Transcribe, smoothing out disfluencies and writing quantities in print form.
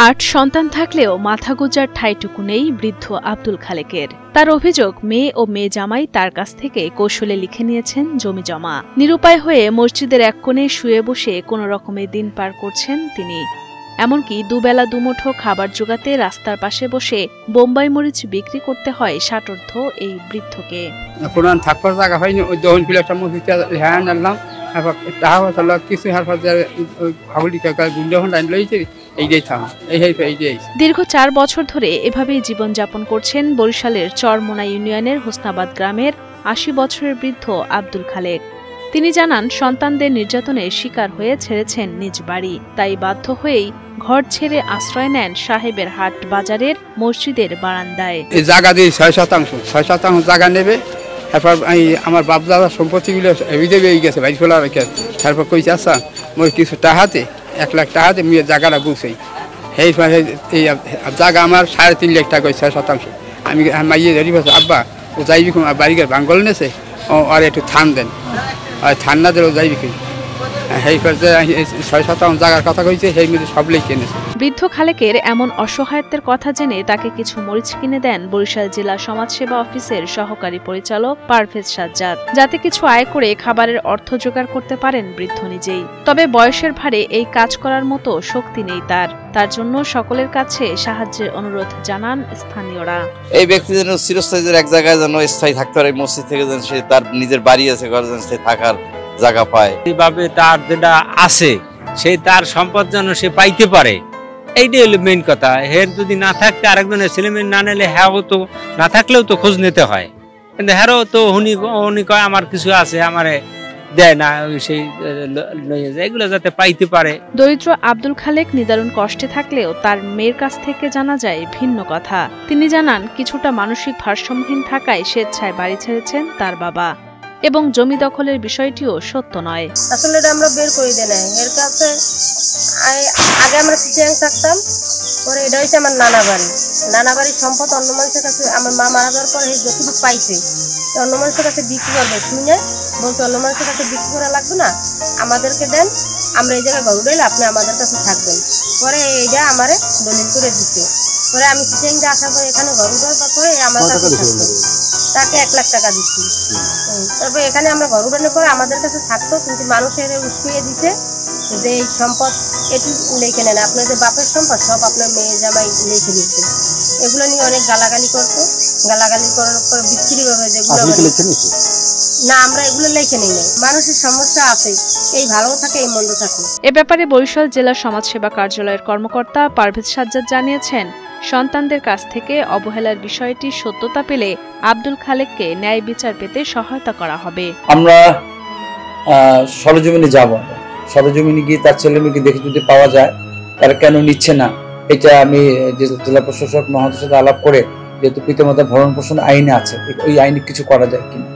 ৮ সন্তান থাকলেও মাথা গোঁজার ঠাঁইটুকু নেই বৃদ্ধ আব্দুল খালেকের। তার অভিযোগ, মেয়ে ও মেয়ে জামাই তার কাছ থেকে কৌশলে লিখে নিয়েছেন জমি জমা। নিরুপায় হয়ে মসজিদের এক কোণে শুয়ে বসে কোনো রকমে দিন পার করছেন তিনি। এমনকি দুবেলা দুমুঠো খাবার জোগাতে রাস্তার পাশে বসে বোম্বাই মরিচ বিক্রি করতে হয় ষাটোর্ধ্ব এই বৃদ্ধকে। কোরআন থাকবার জায়গা হয়নি, ওই দহন প্লেটটা মসজিদে হ্যাঁ আনলাম, দীর্ঘ 4 বছর ধরে এভাবেই জীবনযাপন করছেন বরিশালের চরমোনা ইউনিয়নের হোসনাবাদ গ্রামের ৮০ বছরের বৃদ্ধ আব্দুল খালেক। তিনি জানান, সন্তানদের নির্যাতনের শিকার হয়ে ছেড়েছেন নিজ বাড়ি, তাই বাধ্য হয়েই ঘর ছেড়ে আশ্রয় নেন সাহেবের হাট বাজারের মসজিদের বারান্দায়। জায়গা দিয়ে ৬% জায়গা নেবে। তারপর আমার বাপ দাদার সম্পত্তিগুলো গেছে বাড়ি খোলা রেখে। তারপর কইছে, আচ্ছা মোর কিছু টাকাতে 1 লাখ টাকাতে মেয়ের জায়গাটা বুঝেই এই জায়গা আমার 3.5 লাখ টাকা, 6%। আমি মাইয়ে ধরি বলছি, আব্বা ও যাইবি বাড়িঘর ভাঙ্গল নেছে, আর একটু থান দেন, আর থান না দিলেও যাইবি কি। সেই 6% জায়গার কথা কইছে, সেই মধ্যে সব লিখে এনেছে। বৃদ্ধ খালেকের এমন অসহায়ত্বের কথা জেনে তাকে কিছু মরিচ কিনে দেন বরিশাল জেলা সমাজসেবা অফিসের সহকারী পরিচালক পারভেজ সাজ্জাদ, যাতে কিছু আয় করে খাবারের অর্থ জোগাড় করতে পারেন বৃদ্ধ নিজেই। তবে বয়সের ভারে এই কাজ করার মতো শক্তি নেই তার জন্য সকলের কাছে সাহায্যের অনুরোধ জানান স্থানীয়রা। এই ব্যক্তি যেন চিরস্থায়ী এক জায়গায় যেন স্থায়ী থাকতে পারে, মসজিদ থেকে যেন সে তার নিজের বাড়ি আছে, ঘরে যেন সে থাকার জায়গা পায়। এইভাবে তার যেটা আছে সেই তার সম্পদ যেন সে পাইতে পারে, এইটাই হলো মেইন কথা। হের যদি না থাকতে আরেকজনের ছেলে মেয়ে না নিলে, হ্যাঁ তো না থাকলেও তো খোঁজ নিতে হয়, কিন্তু হ্যারও তো উনি কয় আমার কিছু আছে, আমারে দেয় না, সেই এগুলো যাতে পাইতে পারে। দরিদ্র আব্দুল খালেক নিদারুণ কষ্টে থাকলেও তার মেয়ের কাছ থেকে জানা যায় ভিন্ন কথা। তিনি জানান, কিছুটা মানসিক ভারসাম্যহীন থাকায় স্বেচ্ছায় বাড়ি ছেড়েছেন তার বাবা, এবং জমি দখলের বিষয়টিও সত্য নয়। আসলে এটা আমরা বের করে দেই না, এর কাছে আগে আমরা চিচিয়াং থাকতাম, পরে এটা হচ্ছে আমার নানা বাড়ির সম্পদ অন্য মানুষের কাছে। আমার মা মারা যাওয়ার পরে যতটুকু পাইছে অন্য মানুষের কাছে বিক্রি করবে, শুনে বলতে অন্য মানুষের কাছে বিক্রি করা লাগবে না, আমাদেরকে দেন, আমরা এই জায়গায় ঘর উঠাইলে আপনি আমাদের কাছে থাকবেন। পরে এইটা আমারে দলিল করে দিচ্ছে। পরে আমি চিচিয়াং দিয়ে আসার পরে এখানে ঘর উঠার পরে আমার কাছে থাকতো, তাকে 1 লাখ টাকা দিচ্ছি। তারপরে এখানে আমরা ঘর উঠানোর পরে আমাদের কাছে থাকতো, কিন্তু মানুষের উস্কিয়ে দিছে যে এই সম্পদ এটু লিখে নেন, আপনাদের বাপের সম্পদ সব আপনার মেয়ে জামাই লিখে দিচ্ছে। এগুলো নিয়ে অনেক গালাগালি করতো, গালাগালি করার পর বিচ্ছিরি ভাবে যেগুলো না, আমরা এগুলো লিখে নেই নাই। মানুষের সমস্যা আছে, এই ভালো থাকে এই মন্দ থাকে। এ ব্যাপারে বরিশাল জেলা সমাজসেবা কার্যালয়ের কর্মকর্তা পারভেজ সাজ্জাদ জানিয়েছেন, সন্তানদের কাছ থেকে অবহেলার বিষয়টি সত্যতা পেলে আব্দুল খালেককে ন্যায় বিচার পেতে সহায়তা করা হবে। আমরা সরজমিনে যাব, সরজমিনে গিয়ে তার ছেলে মেয়েকে দেখে যদি পাওয়া যায় তারা কেন নিচ্ছে না, এটা আমি জেলা প্রশাসক মহোদয়ের সাথে আলাপ করে, যেহেতু পিতামাতার ভরণ পোষণ আইনে আছে, ওই আইনে কিছু করা যায় কিনা।